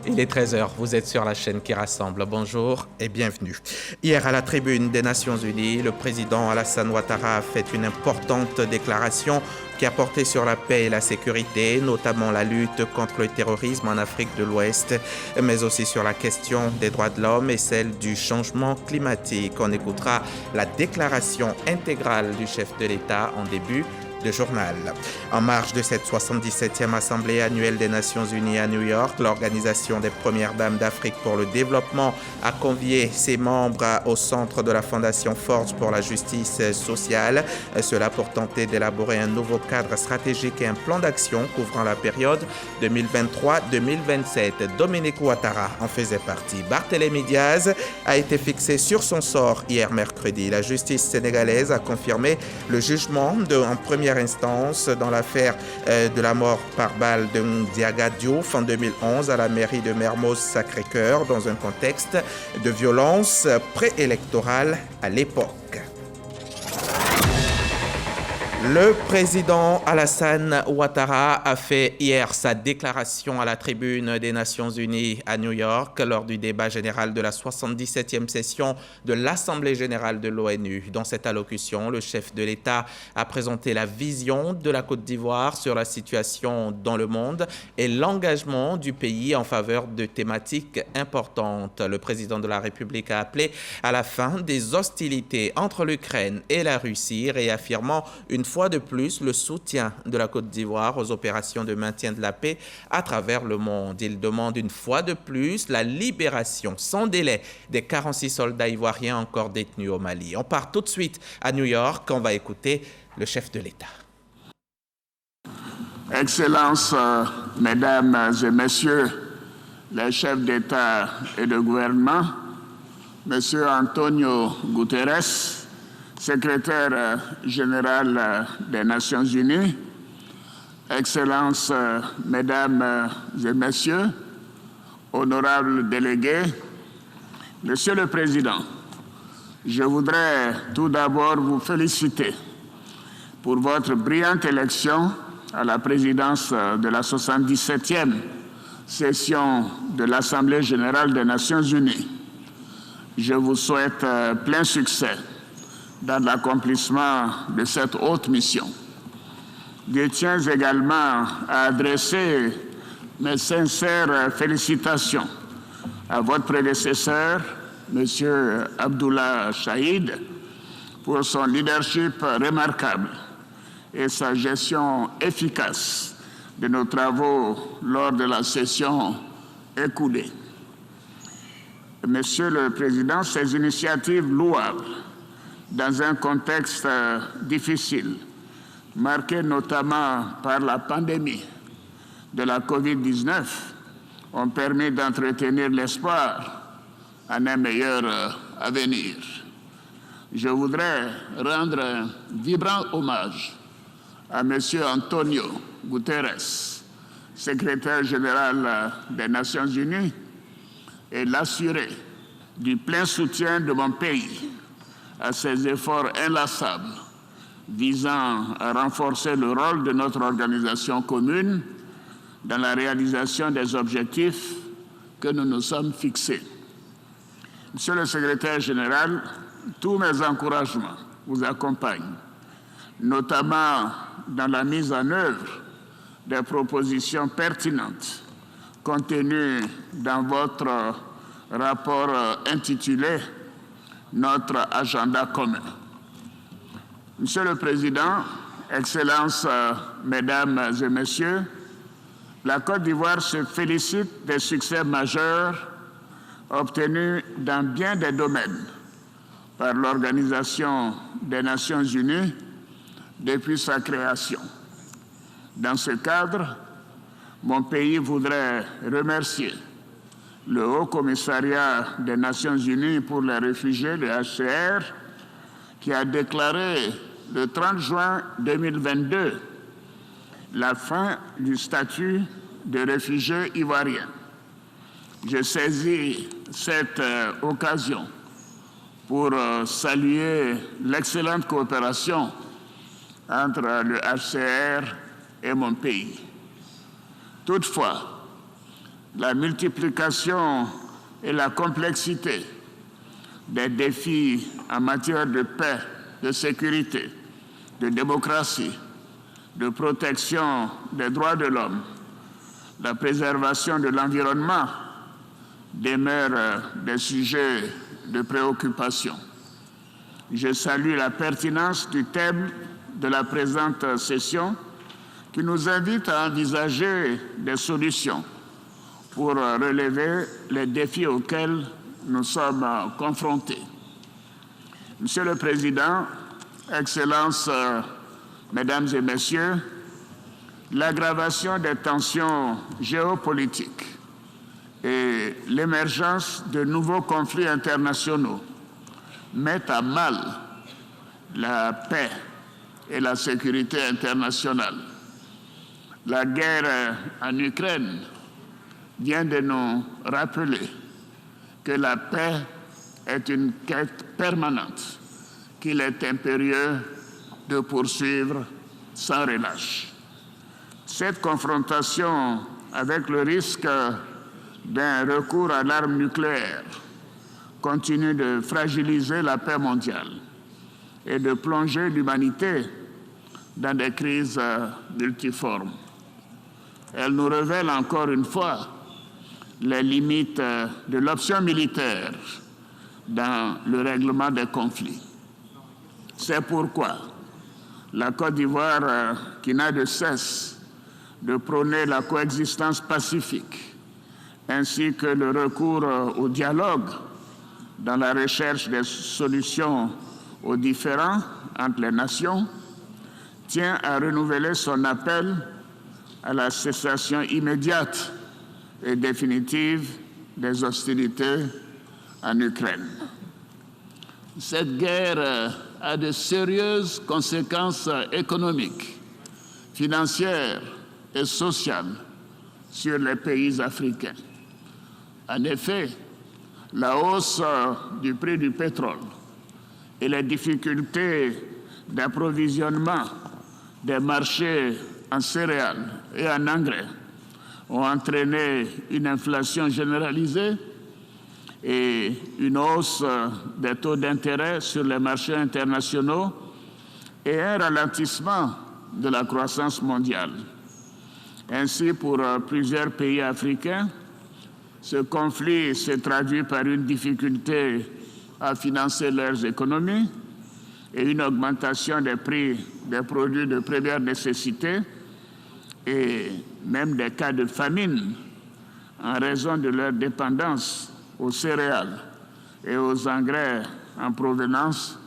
Il est 13 h, vous êtes sur la chaîne qui rassemble. Bonjour et bienvenue. Hier, à la tribune des Nations Unies, le président Alassane Ouattara a fait une importante déclaration qui a porté sur la paix et la sécurité, notamment la lutte contre le terrorisme en Afrique de l'Ouest, mais aussi sur la question des droits de l'homme et celle du changement climatique. On écoutera la déclaration intégrale du chef de l'État en début de journal. En marge de cette 77e Assemblée annuelle des Nations Unies à New York, l'Organisation des Premières Dames d'Afrique pour le Développement a convié ses membres au centre de la Fondation Forge pour la justice sociale. Cela pour tenter d'élaborer un nouveau cadre stratégique et un plan d'action couvrant la période 2023-2027. Dominique Ouattara en faisait partie. Barthélémy Diaz a été fixé sur son sort hier mercredi. La justice sénégalaise a confirmé le jugement en première instance dans l'affaire de la mort par balle de Ndiaga Diouf en 2011 à la mairie de Mermoz Sacré-Cœur dans un contexte de violence préélectorale à l'époque. Le président Alassane Ouattara a fait hier sa déclaration à la tribune des Nations Unies à New York lors du débat général de la 77e session de l'Assemblée générale de l'ONU. Dans cette allocution, le chef de l'État a présenté la vision de la Côte d'Ivoire sur la situation dans le monde et l'engagement du pays en faveur de thématiques importantes. Le président de la République a appelé à la fin des hostilités entre l'Ukraine et la Russie, réaffirmant une fois de plus le soutien de la Côte d'Ivoire aux opérations de maintien de la paix à travers le monde. Il demande une fois de plus la libération sans délai des 46 soldats ivoiriens encore détenus au Mali. On part tout de suite à New York. On va écouter le chef de l'État. Excellences, Mesdames et Messieurs les chefs d'État et de gouvernement, Monsieur Antonio Guterres, secrétaire général des Nations Unies, Excellences, Mesdames et Messieurs, honorables délégués, Monsieur le Président, je voudrais tout d'abord vous féliciter pour votre brillante élection à la présidence de la 77e session de l'Assemblée générale des Nations Unies. Je vous souhaite plein succès dans l'accomplissement de cette haute mission. Je tiens également à adresser mes sincères félicitations à votre prédécesseur, M. Abdullah Chahid, pour son leadership remarquable et sa gestion efficace de nos travaux lors de la session écoulée. Monsieur le Président, ces initiatives louables dans un contexte difficile, marqué notamment par la pandémie de la COVID-19, ont permis d'entretenir l'espoir en un meilleur avenir. Je voudrais rendre un vibrant hommage à M. Antonio Guterres, secrétaire général des Nations Unies, et l'assurer du plein soutien de mon pays à ces efforts inlassables visant à renforcer le rôle de notre organisation commune dans la réalisation des objectifs que nous nous sommes fixés. Monsieur le secrétaire général, tous mes encouragements vous accompagnent, notamment dans la mise en œuvre des propositions pertinentes contenues dans votre rapport intitulé notre agenda commun. Monsieur le Président, Excellences, Mesdames et Messieurs, la Côte d'Ivoire se félicite des succès majeurs obtenus dans bien des domaines par l'Organisation des Nations Unies depuis sa création. Dans ce cadre, mon pays voudrait remercier le Haut Commissariat des Nations Unies pour les réfugiés, le HCR, qui a déclaré le 30 juin 2022 la fin du statut de réfugié ivoirien. Je saisis cette occasion pour saluer l'excellente coopération entre le HCR et mon pays. Toutefois, la multiplication et la complexité des défis en matière de paix, de sécurité, de démocratie, de protection des droits de l'homme, la préservation de l'environnement demeurent des sujets de préoccupation. Je salue la pertinence du thème de la présente session qui nous invite à envisager des solutions pour relever les défis auxquels nous sommes confrontés. Monsieur le Président, Excellences, Mesdames et Messieurs, l'aggravation des tensions géopolitiques et l'émergence de nouveaux conflits internationaux mettent à mal la paix et la sécurité internationale. La guerre en Ukraine vient de nous rappeler que la paix est une quête permanente qu'il est impérieux de poursuivre sans relâche. Cette confrontation avec le risque d'un recours à l'arme nucléaire continue de fragiliser la paix mondiale et de plonger l'humanité dans des crises multiformes. Elle nous révèle encore une fois les limites de l'option militaire dans le règlement des conflits. C'est pourquoi la Côte d'Ivoire, qui n'a de cesse de prôner la coexistence pacifique, ainsi que le recours au dialogue dans la recherche des solutions aux différends entre les nations, tient à renouveler son appel à la cessation immédiate et définitive des hostilités en Ukraine. Cette guerre a de sérieuses conséquences économiques, financières et sociales sur les pays africains. En effet, la hausse du prix du pétrole et les difficultés d'approvisionnement des marchés en céréales et en engrais ont entraîné une inflation généralisée et une hausse des taux d'intérêt sur les marchés internationaux et un ralentissement de la croissance mondiale. Ainsi, pour plusieurs pays africains, ce conflit s'est traduit par une difficulté à financer leurs économies et une augmentation des prix des produits de première nécessité et même des cas de famine en raison de leur dépendance aux céréales et aux engrais en provenance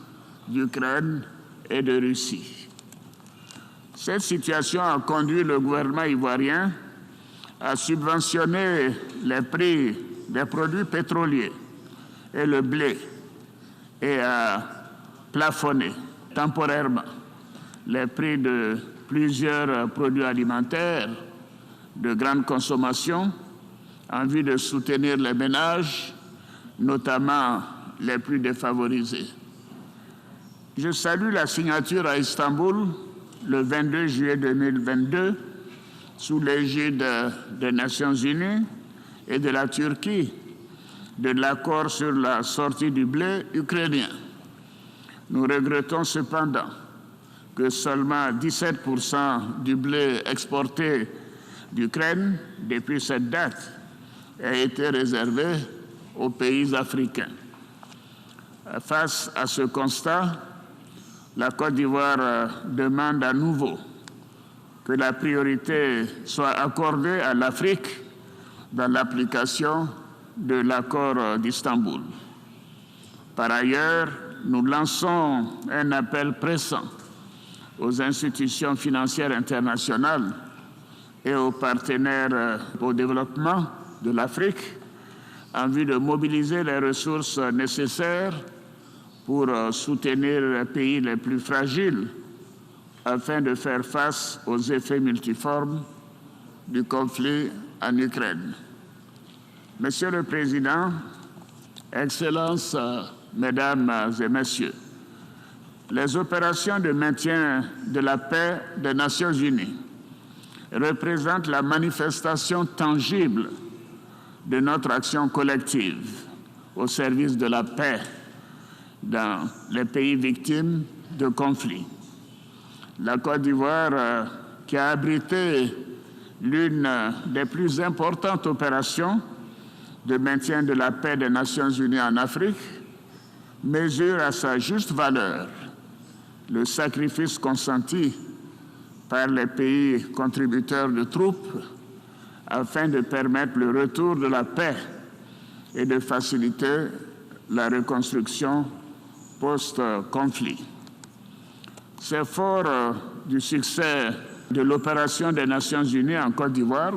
d'Ukraine et de Russie. Cette situation a conduit le gouvernement ivoirien à subventionner les prix des produits pétroliers et le blé et à plafonner temporairement les prix de plusieurs produits alimentaires de grande consommation en vue de soutenir les ménages, notamment les plus défavorisés. Je salue la signature à Istanbul le 22 juillet 2022 sous l'égide des Nations Unies et de la Turquie de l'accord sur la sortie du blé ukrainien. Nous regrettons cependant que seulement 17% du blé exporté d'Ukraine depuis cette date ait été réservé aux pays africains. Face à ce constat, la Côte d'Ivoire demande à nouveau que la priorité soit accordée à l'Afrique dans l'application de l'accord d'Istanbul. Par ailleurs, nous lançons un appel pressant aux institutions financières internationales et aux partenaires au développement de l'Afrique en vue de mobiliser les ressources nécessaires pour soutenir les pays les plus fragiles afin de faire face aux effets multiformes du conflit en Ukraine. Monsieur le Président, Excellences, Mesdames et Messieurs, les opérations de maintien de la paix des Nations Unies représentent la manifestation tangible de notre action collective au service de la paix dans les pays victimes de conflits. La Côte d'Ivoire, qui a abrité l'une des plus importantes opérations de maintien de la paix des Nations Unies en Afrique, mesure à sa juste valeur le sacrifice consenti par les pays contributeurs de troupes afin de permettre le retour de la paix et de faciliter la reconstruction post-conflit. C'est fort du succès de l'opération des Nations Unies en Côte d'Ivoire,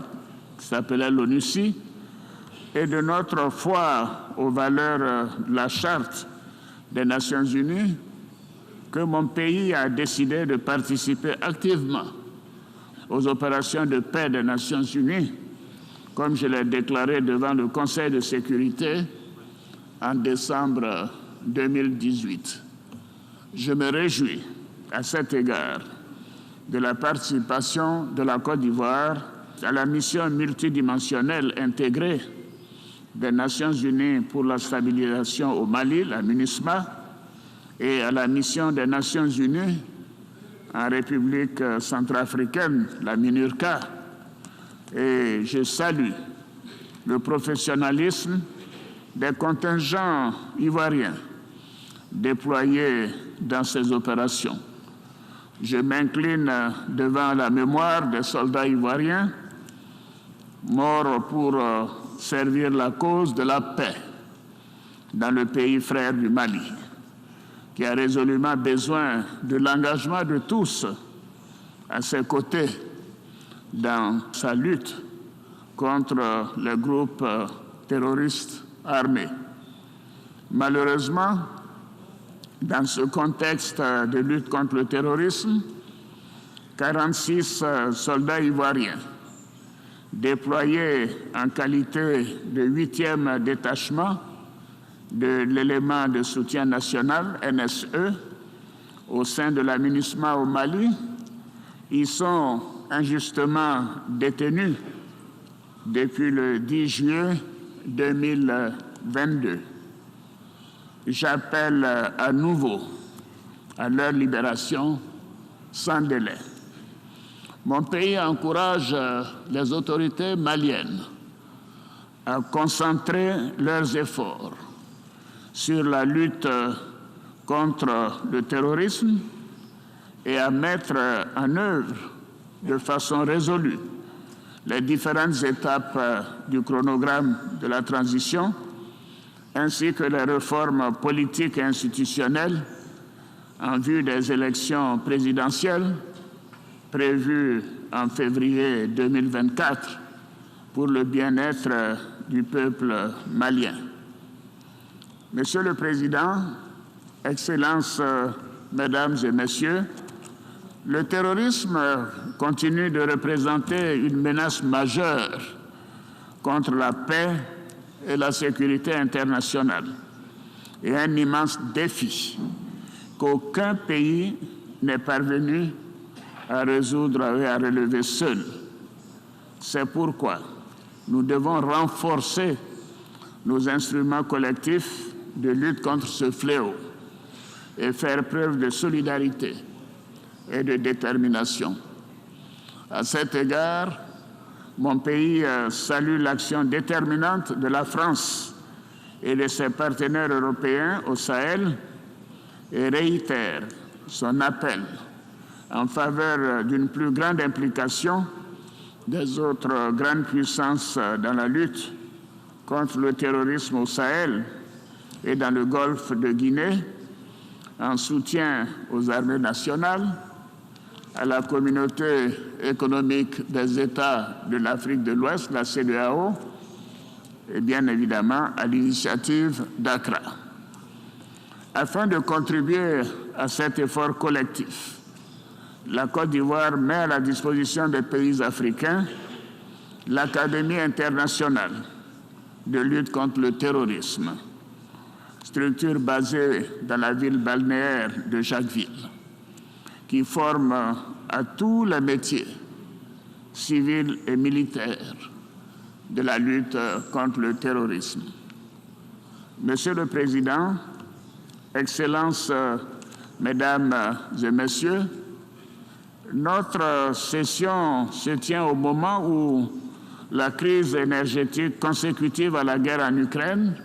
qui s'appelait l'ONUCI, et de notre foi aux valeurs de la Charte des Nations Unies, que mon pays a décidé de participer activement aux opérations de paix des Nations Unies, comme je l'ai déclaré devant le Conseil de sécurité en décembre 2018. Je me réjouis à cet égard de la participation de la Côte d'Ivoire à la mission multidimensionnelle intégrée des Nations Unies pour la stabilisation au Mali, la MINUSMA, et à la mission des Nations Unies en République centrafricaine, la MINURCA. Et je salue le professionnalisme des contingents ivoiriens déployés dans ces opérations. Je m'incline devant la mémoire des soldats ivoiriens morts pour servir la cause de la paix dans le pays frère du Mali, qui a résolument besoin de l'engagement de tous à ses côtés dans sa lutte contre les groupes terroristes armés. Malheureusement, dans ce contexte de lutte contre le terrorisme, 46 soldats ivoiriens déployés en qualité de 8e détachement de l'élément de soutien national, NSE, au sein de la MINUSMA au Mali, ils sont injustement détenus depuis le 10 juillet 2022. J'appelle à nouveau à leur libération sans délai. Mon pays encourage les autorités maliennes à concentrer leurs efforts sur la lutte contre le terrorisme et à mettre en œuvre de façon résolue les différentes étapes du chronogramme de la transition, ainsi que les réformes politiques et institutionnelles en vue des élections présidentielles prévues en février 2024 pour le bien-être du peuple malien. Monsieur le Président, Excellences, Mesdames et Messieurs, le terrorisme continue de représenter une menace majeure contre la paix et la sécurité internationale et un immense défi qu'aucun pays n'est parvenu à résoudre et à relever seul. C'est pourquoi nous devons renforcer nos instruments collectifs de lutte contre ce fléau et faire preuve de solidarité et de détermination. À cet égard, mon pays salue l'action déterminante de la France et de ses partenaires européens au Sahel et réitère son appel en faveur d'une plus grande implication des autres grandes puissances dans la lutte contre le terrorisme au Sahel et dans le golfe de Guinée, en soutien aux armées nationales, à la communauté économique des États de l'Afrique de l'Ouest, la CEDEAO, et bien évidemment à l'initiative d'Accra. Afin de contribuer à cet effort collectif, la Côte d'Ivoire met à la disposition des pays africains l'Académie internationale de lutte contre le terrorisme, structure basée dans la ville balnéaire de Jacquesville, qui forme à tous les métiers, civils et militaires, de la lutte contre le terrorisme. Monsieur le Président, Excellences, Mesdames et Messieurs, notre session se tient au moment où la crise énergétique consécutive à la guerre en Ukraine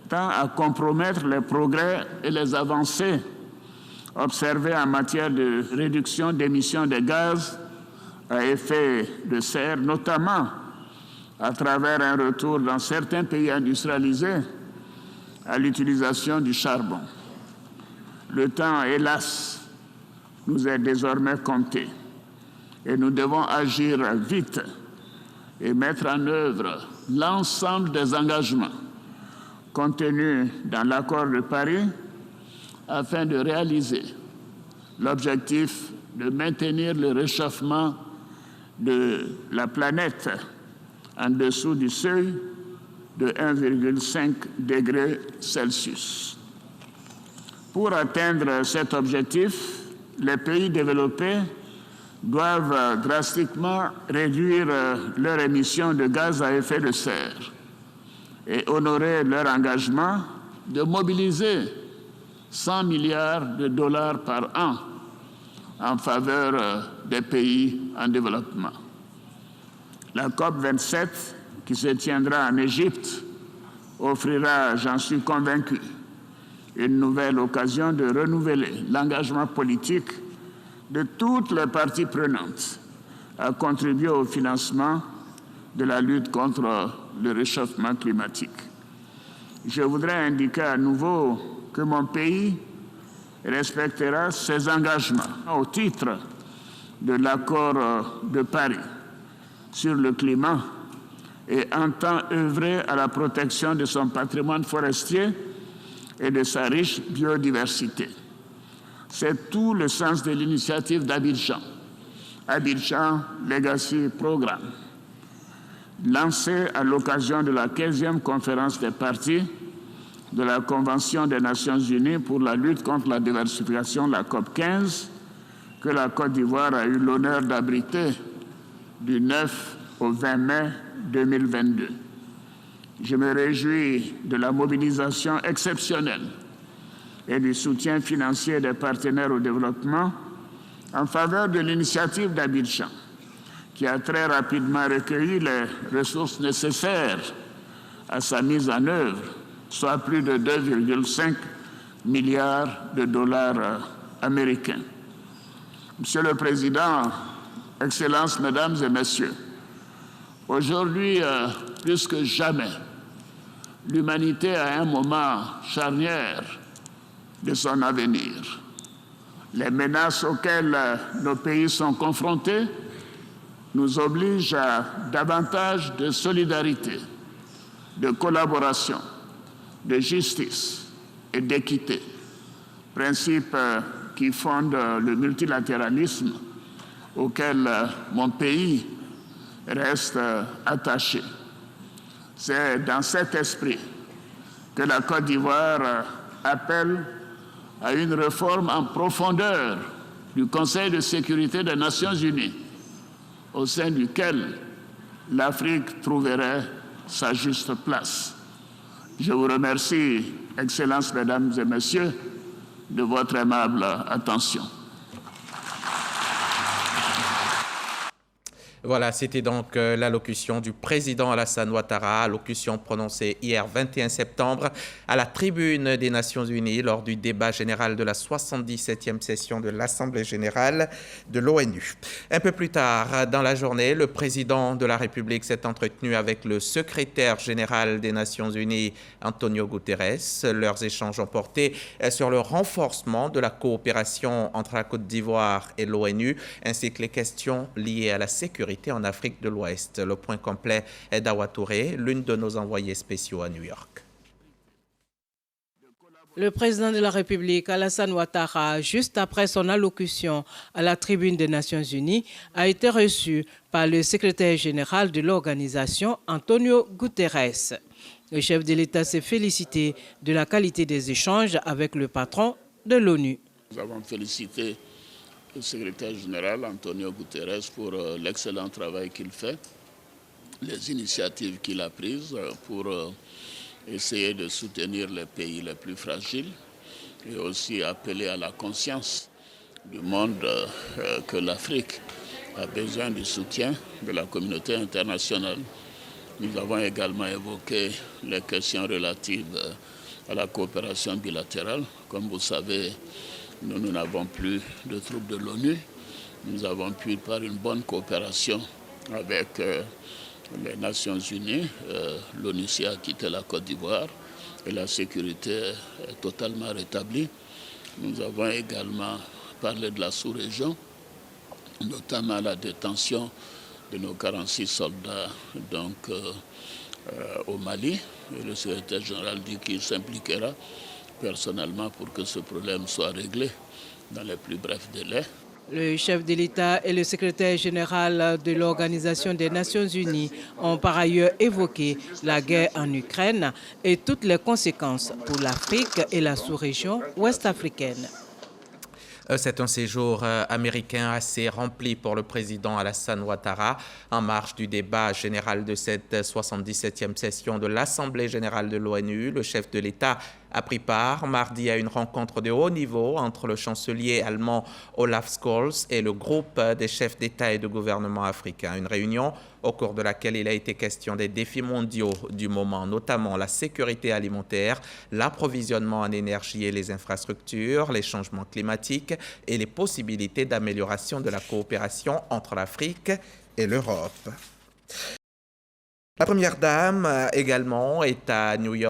tend à compromettre les progrès et les avancées observées en matière de réduction d'émissions de gaz à effet de serre, notamment à travers un retour dans certains pays industrialisés à l'utilisation du charbon. Le temps, hélas, nous est désormais compté et nous devons agir vite et mettre en œuvre l'ensemble des engagements contenus dans l'accord de Paris afin de réaliser l'objectif de maintenir le réchauffement de la planète en dessous du seuil de 1,5 degré Celsius. Pour atteindre cet objectif, les pays développés doivent drastiquement réduire leurs émissions de gaz à effet de serre et honorer leur engagement de mobiliser 100 milliards de dollars par an en faveur des pays en développement. La COP27, qui se tiendra en Égypte, offrira, j'en suis convaincu, une nouvelle occasion de renouveler l'engagement politique de toutes les parties prenantes à contribuer au financement de la lutte contre le réchauffement climatique. Je voudrais indiquer à nouveau que mon pays respectera ses engagements au titre de l'accord de Paris sur le climat et entend œuvrer à la protection de son patrimoine forestier et de sa riche biodiversité. C'est tout le sens de l'initiative d'Abidjan, Abidjan Legacy Programme, lancée à l'occasion de la 15e conférence des parties de la Convention des Nations Unies pour la lutte contre la désertification, la COP15, que la Côte d'Ivoire a eu l'honneur d'abriter du 9 au 20 mai 2022. Je me réjouis de la mobilisation exceptionnelle et du soutien financier des partenaires au développement en faveur de l'initiative d'Abidjan, qui a très rapidement recueilli les ressources nécessaires à sa mise en œuvre, soit plus de 2,5 milliards de dollars américains. Monsieur le Président, Excellences, Mesdames et Messieurs, aujourd'hui, plus que jamais, l'humanité a un moment charnière de son avenir. Les menaces auxquelles nos pays sont confrontés nous obligent à davantage de solidarité, de collaboration, de justice et d'équité, principes qui fondent le multilatéralisme auquel mon pays reste attaché. C'est dans cet esprit que la Côte d'Ivoire appelle à une réforme en profondeur du Conseil de sécurité des Nations Unies, au sein duquel l'Afrique trouverait sa juste place. Je vous remercie, Excellences, Mesdames et Messieurs, de votre aimable attention. Voilà, c'était donc l'allocution du président Alassane Ouattara, allocution prononcée hier 21 septembre à la tribune des Nations Unies lors du débat général de la 77e session de l'Assemblée générale de l'ONU. Un peu plus tard dans la journée, le président de la République s'est entretenu avec le secrétaire général des Nations Unies, Antonio Guterres. Leurs échanges ont porté sur le renforcement de la coopération entre la Côte d'Ivoire et l'ONU, ainsi que les questions liées à la sécurité en Afrique de l'Ouest. Le point complet est d'Awa Touré, l'une de nos envoyés spéciaux à New York. Le président de la République, Alassane Ouattara, juste après son allocution à la tribune des Nations Unies, a été reçu par le secrétaire général de l'organisation, Antonio Guterres. Le chef de l'État s'est félicité de la qualité des échanges avec le patron de l'ONU. Nous avons félicité le secrétaire général Antonio Guterres pour l'excellent travail qu'il fait les initiatives qu'il a prises pour essayer de soutenir les pays les plus fragiles et aussi appeler à la conscience du monde que l'Afrique a besoin du soutien de la communauté internationale. Nous avons également évoqué les questions relatives à la coopération bilatérale. Comme vous savez, nous n'avons plus de troupes de l'ONU. Nous avons pu, par une bonne coopération avec les Nations Unies, l'ONUCI a quitté la Côte d'Ivoire et la sécurité est totalement rétablie. Nous avons également parlé de la sous-région, notamment la détention de nos 46 soldats au Mali. Et le secrétaire général dit qu'il s'impliquera personnellement pour que ce problème soit réglé dans les plus brefs délais. Le chef de l'État et le secrétaire général de l'Organisation des Nations Unies ont par ailleurs évoqué la guerre en Ukraine et toutes les conséquences pour l'Afrique et la sous-région ouest-africaine. C'est un séjour américain assez rempli pour le président Alassane Ouattara. En marge du débat général de cette 77e session de l'Assemblée générale de l'ONU, le chef de l'État a pris part mardi à une rencontre de haut niveau entre le chancelier allemand Olaf Scholz et le groupe des chefs d'État et de gouvernement africains. Une réunion au cours de laquelle il a été question des défis mondiaux du moment, notamment la sécurité alimentaire, l'approvisionnement en énergie et les infrastructures, les changements climatiques et les possibilités d'amélioration de la coopération entre l'Afrique et l'Europe. La première dame également est à New York.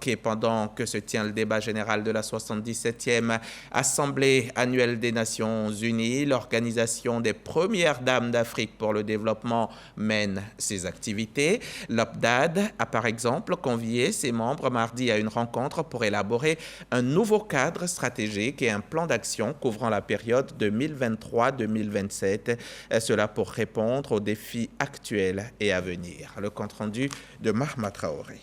Et pendant que se tient le débat général de la 77e Assemblée annuelle des Nations Unies, l'Organisation des Premières Dames d'Afrique pour le développement mène ses activités. L'OPDAD a par exemple convié ses membres mardi à une rencontre pour élaborer un nouveau cadre stratégique et un plan d'action couvrant la période 2023-2027, cela pour répondre aux défis actuels et à venir. Le compte-rendu de Mahma Traoré.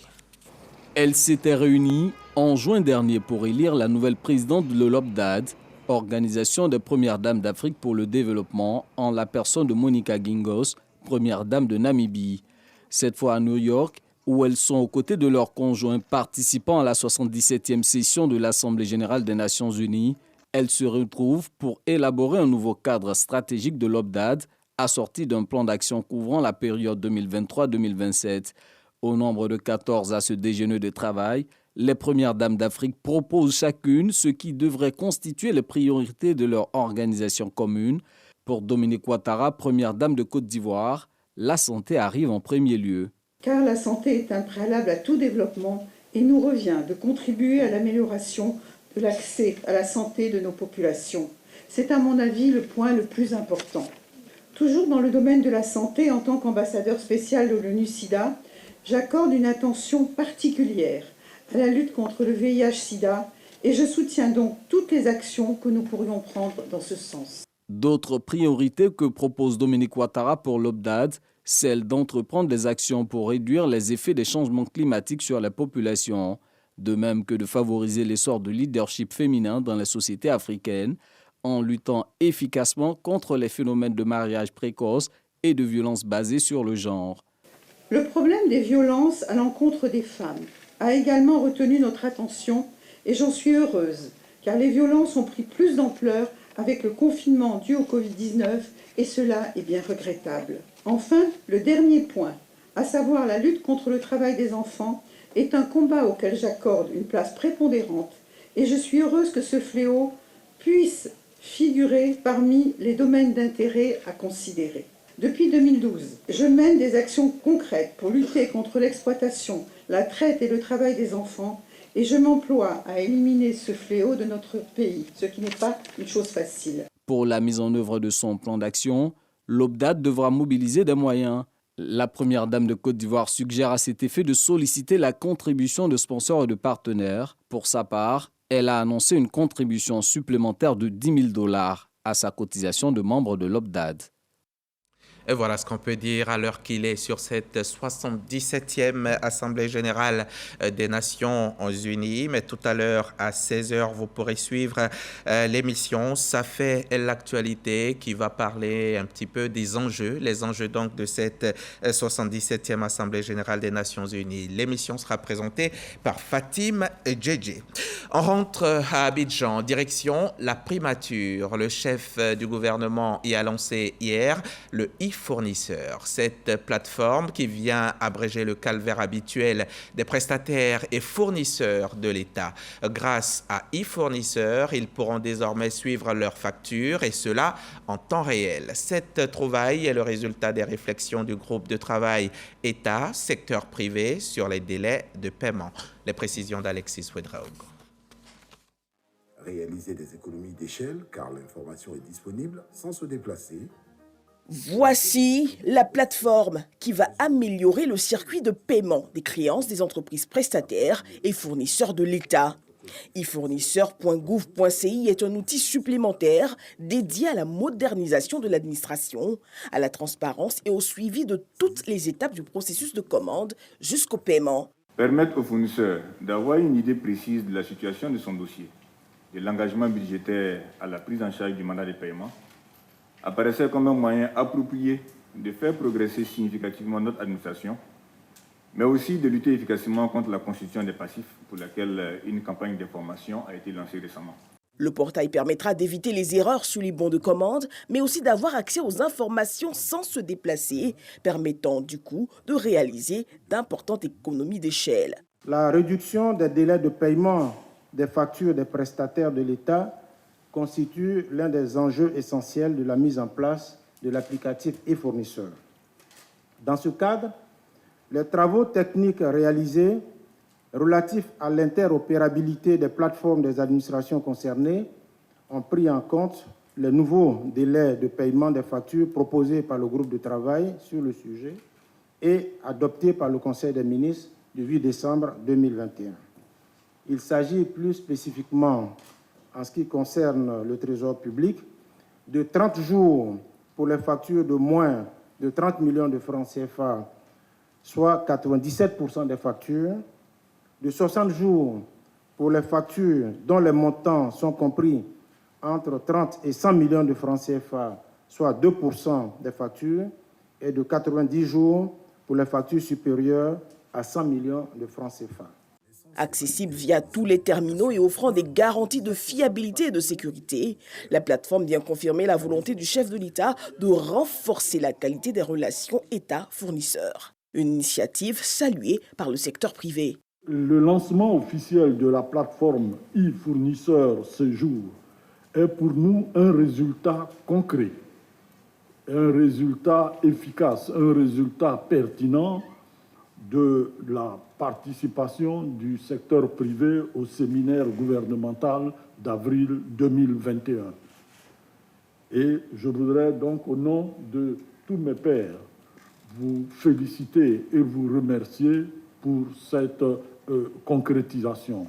Elle s'était réunie en juin dernier pour élire la nouvelle présidente de l'OPDAD, Organisation des Premières Dames d'Afrique pour le développement, en la personne de Monica Gingos, Première Dame de Namibie. Cette fois à New York, où elles sont aux côtés de leurs conjoints participant à la 77e session de l'Assemblée générale des Nations Unies, elles se retrouvent pour élaborer un nouveau cadre stratégique de l'OPDAD, assorti d'un plan d'action couvrant la période 2023-2027. Au nombre de 14 à ce déjeuner de travail, les Premières Dames d'Afrique proposent chacune ce qui devrait constituer les priorités de leur organisation commune. Pour Dominique Ouattara, Première Dame de Côte d'Ivoire, la santé arrive en premier lieu. Car la santé est un préalable à tout développement et il nous revient de contribuer à l'amélioration de l'accès à la santé de nos populations. C'est à mon avis le point le plus important. Toujours dans le domaine de la santé, en tant qu'ambassadeur spécial de l'ONU-SIDA, j'accorde une attention particulière à la lutte contre le VIH-Sida et je soutiens donc toutes les actions que nous pourrions prendre dans ce sens. D'autres priorités que propose Dominique Ouattara pour l'OPDAD, celle d'entreprendre des actions pour réduire les effets des changements climatiques sur la population, de même que de favoriser l'essor du leadership féminin dans les sociétés africaines, en luttant efficacement contre les phénomènes de mariage précoce et de violences basées sur le genre. Le problème des violences à l'encontre des femmes a également retenu notre attention et j'en suis heureuse, car les violences ont pris plus d'ampleur avec le confinement dû au Covid-19 et cela est bien regrettable. Enfin, le dernier point, à savoir la lutte contre le travail des enfants, est un combat auquel j'accorde une place prépondérante et je suis heureuse que ce fléau puisse figurer parmi les domaines d'intérêt à considérer. Depuis 2012, je mène des actions concrètes pour lutter contre l'exploitation, la traite et le travail des enfants et je m'emploie à éliminer ce fléau de notre pays, ce qui n'est pas une chose facile. Pour la mise en œuvre de son plan d'action, l'OPDAD devra mobiliser des moyens. La Première Dame de Côte d'Ivoire suggère à cet effet de solliciter la contribution de sponsors et de partenaires. Pour sa part, elle a annoncé une contribution supplémentaire de $10 000 à sa cotisation de membre de l'OPDAD. Et voilà ce qu'on peut dire à l'heure qu'il est sur cette 77e Assemblée générale des Nations Unies. Mais tout à l'heure, à 16h, vous pourrez suivre l'émission. Ça fait l'actualité qui va parler un petit peu des enjeux, les enjeux donc de cette 77e Assemblée générale des Nations Unies. L'émission sera présentée par Fatim Djedje. On rentre à Abidjan, direction la primature. Le chef du gouvernement y a lancé hier le e-fournisseur. Cette plateforme qui vient abréger le calvaire habituel des prestataires et fournisseurs de l'État. Grâce à e-fournisseur, ils pourront désormais suivre leurs factures et cela en temps réel. Cette trouvaille est le résultat des réflexions du groupe de travail État, secteur privé sur les délais de paiement. Les précisions d'Alexis Ouedraogo. Réaliser des économies d'échelle car l'information est disponible sans se déplacer. Voici la plateforme qui va améliorer le circuit de paiement des créances des entreprises prestataires et fournisseurs de l'État. e-fournisseur.gouv.ci est un outil supplémentaire dédié à la modernisation de l'administration, à la transparence et au suivi de toutes les étapes du processus de commande jusqu'au paiement. Permettre au fournisseur d'avoir une idée précise de la situation de son dossier, de l'engagement budgétaire à la prise en charge du mandat de paiement, apparaissait comme un moyen approprié de faire progresser significativement notre administration, mais aussi de lutter efficacement contre la constitution des passifs, pour laquelle une campagne d'information a été lancée récemment. Le portail permettra d'éviter les erreurs sur les bons de commande, mais aussi d'avoir accès aux informations sans se déplacer, permettant du coup de réaliser d'importantes économies d'échelle. La réduction des délais de paiement des factures des prestataires de l'État constitue l'un des enjeux essentiels de la mise en place de l'applicatif e-fournisseur. Dans ce cadre, les travaux techniques réalisés relatifs à l'interopérabilité des plateformes des administrations concernées ont pris en compte les nouveaux délais de paiement des factures proposés par le groupe de travail sur le sujet et adoptés par le Conseil des ministres du 8 décembre 2021. Il s'agit plus spécifiquement, en ce qui concerne le Trésor public, de 30 jours pour les factures de moins de 30 millions de francs CFA, soit 97% des factures, de 60 jours pour les factures dont les montants sont compris entre 30 et 100 millions de francs CFA, soit 2% des factures, et de 90 jours pour les factures supérieures à 100 millions de francs CFA. Accessible via tous les terminaux et offrant des garanties de fiabilité et de sécurité, la plateforme vient confirmer la volonté du chef de l'État de renforcer la qualité des relations État-fournisseur. Une initiative saluée par le secteur privé. Le lancement officiel de la plateforme e-fournisseur ce jour est pour nous un résultat concret, un résultat efficace, un résultat pertinent de la participation du secteur privé au séminaire gouvernemental d'avril 2021. Et je voudrais donc, au nom de tous mes pairs, vous féliciter et vous remercier pour cette concrétisation.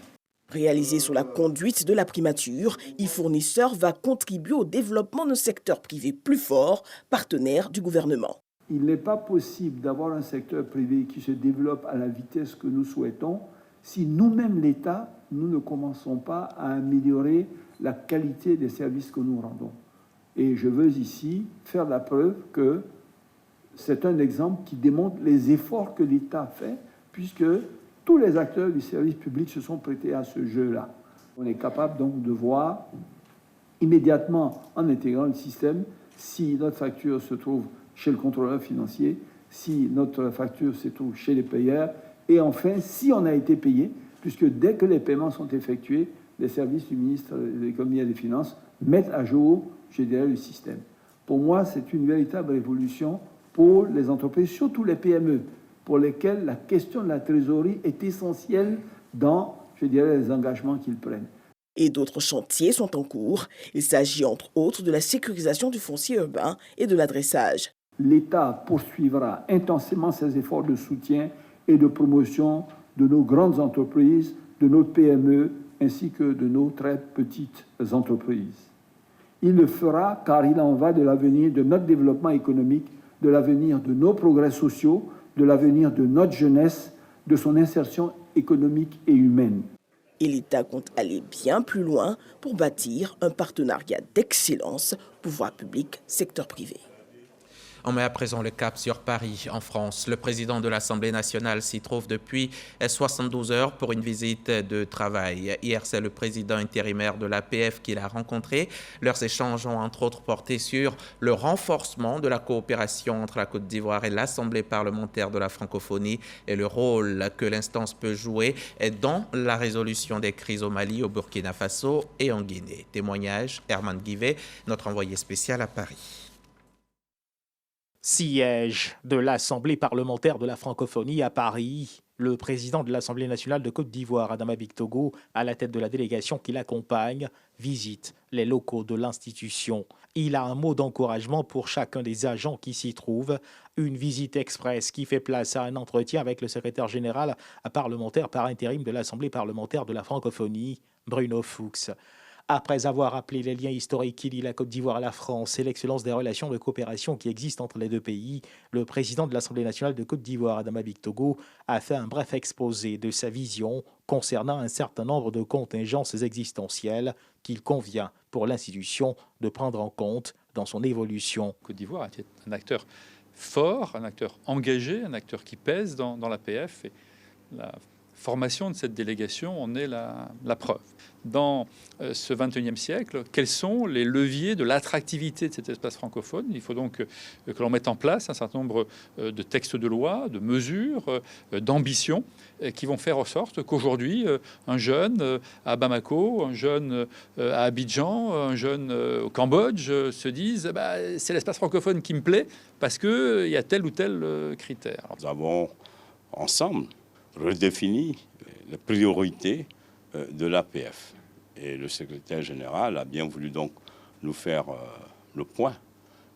Réalisé sous la conduite de la primature, e-fournisseur va contribuer au développement d'un secteur privé plus fort, partenaire du gouvernement. Il n'est pas possible d'avoir un secteur privé qui se développe à la vitesse que nous souhaitons si nous-mêmes, l'État, nous ne commençons pas à améliorer la qualité des services que nous rendons. Et je veux ici faire la preuve que c'est un exemple qui démontre les efforts que l'État fait, puisque tous les acteurs du service public se sont prêtés à ce jeu-là. On est capable donc de voir immédiatement, en intégrant le système, si notre facture se trouve chez le contrôleur financier, si notre facture se trouve chez les payeurs, et enfin, si on a été payé, puisque dès que les paiements sont effectués, les services du ministre de l'Économie et des Finances mettent à jour, je dirais, le système. Pour moi, c'est une véritable révolution pour les entreprises, surtout les PME, pour lesquelles la question de la trésorerie est essentielle dans, je dirais, les engagements qu'ils prennent. Et d'autres chantiers sont en cours. Il s'agit entre autres de la sécurisation du foncier urbain et de l'adressage. L'État poursuivra intensément ses efforts de soutien et de promotion de nos grandes entreprises, de nos PME, ainsi que de nos très petites entreprises. Il le fera car il en va de l'avenir de notre développement économique, de l'avenir de nos progrès sociaux, de l'avenir de notre jeunesse, de son insertion économique et humaine. Et l'État compte aller bien plus loin pour bâtir un partenariat d'excellence, pouvoir public, secteur privé. On met à présent le cap sur Paris, en France. Le président de l'Assemblée nationale s'y trouve depuis 72 heures pour une visite de travail. Hier, c'est le président intérimaire de l'APF qui l'a rencontré. Leurs échanges ont entre autres porté sur le renforcement de la coopération entre la Côte d'Ivoire et l'Assemblée parlementaire de la francophonie et le rôle que l'instance peut jouer dans la résolution des crises au Mali, au Burkina Faso et en Guinée. Témoignage, Herman Guivet, notre envoyé spécial à Paris. Siège de l'Assemblée parlementaire de la francophonie à Paris. Le président de l'Assemblée nationale de Côte d'Ivoire, Adama Bictogo, à la tête de la délégation qui l'accompagne, visite les locaux de l'institution. Il a un mot d'encouragement pour chacun des agents qui s'y trouvent. Une visite express qui fait place à un entretien avec le secrétaire général parlementaire par intérim de l'Assemblée parlementaire de la francophonie, Bruno Fuchs. Après avoir rappelé les liens historiques qui lient la Côte d'Ivoire à la France et l'excellence des relations de coopération qui existent entre les deux pays, le président de l'Assemblée nationale de Côte d'Ivoire, Adama Bictogo, a fait un bref exposé de sa vision concernant un certain nombre de contingences existentielles qu'il convient pour l'institution de prendre en compte dans son évolution. Côte d'Ivoire était un acteur fort, un acteur engagé, un acteur qui pèse dans l'APF. Et la formation de cette délégation en est la preuve. Dans ce XXIe siècle, quels sont les leviers de l'attractivité de cet espace francophone? Il faut donc que l'on mette en place un certain nombre de textes de loi, de mesures, d'ambitions qui vont faire en sorte qu'aujourd'hui, un jeune à Bamako, un jeune à Abidjan, un jeune au Cambodge se disent c'est l'espace francophone qui me plaît parce qu'il y a tel ou tel critère. Nous avons ensemble redéfini les priorités de l'APF. Et le secrétaire général a bien voulu donc nous faire le point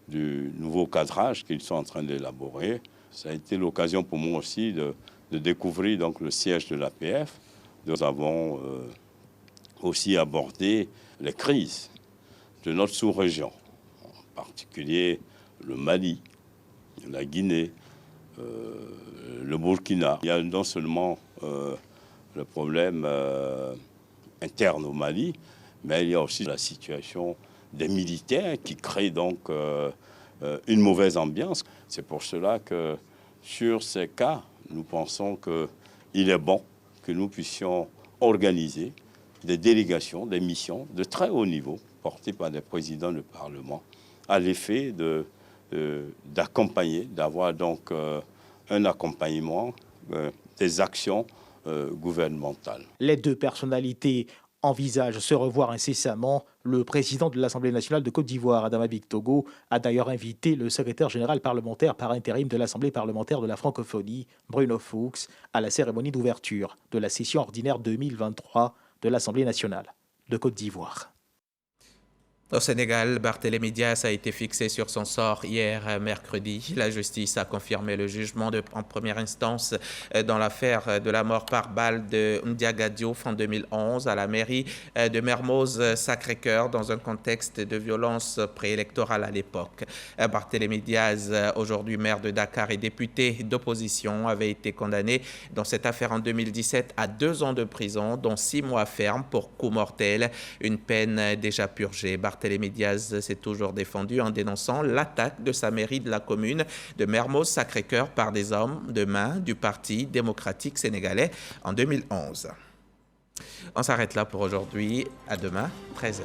du nouveau cadrage qu'ils sont en train d'élaborer. Ça a été l'occasion pour moi aussi de découvrir donc le siège de l'APF. Nous avons aussi abordé les crises de notre sous-région, en particulier le Mali, la Guinée, le Burkina. Il y a non seulement le problème interne au Mali, mais il y a aussi la situation des militaires qui crée donc une mauvaise ambiance. C'est pour cela que sur ces cas, nous pensons qu'il est bon que nous puissions organiser des délégations, des missions de très haut niveau, portées par des présidents de Parlement, à l'effet d'accompagner, d'avoir donc un accompagnement des actions gouvernementales. Les deux personnalités envisagent se revoir incessamment. Le président de l'Assemblée nationale de Côte d'Ivoire, Adama Bictogo, a d'ailleurs invité le secrétaire général parlementaire par intérim de l'Assemblée parlementaire de la francophonie, Bruno Fuchs, à la cérémonie d'ouverture de la session ordinaire 2023 de l'Assemblée nationale de Côte d'Ivoire. Au Sénégal, Barthélémy Dias a été fixé sur son sort hier mercredi. La justice a confirmé le jugement en première instance dans l'affaire de la mort par balle de Ndiaga Diouf en 2011 à la mairie de Mermoz Sacré-Cœur dans un contexte de violence préélectorale à l'époque. Barthélémy Dias, aujourd'hui maire de Dakar et député d'opposition, avait été condamné dans cette affaire en 2017 à 2 ans de prison, dont 6 mois ferme pour coup mortel, une peine déjà purgée. Barthélémy Dias s'est toujours défendu en dénonçant l'attaque de sa mairie de la commune de Mermoz Sacré-Cœur par des hommes de main du Parti démocratique sénégalais en 2011. On s'arrête là pour aujourd'hui. À demain, 13h.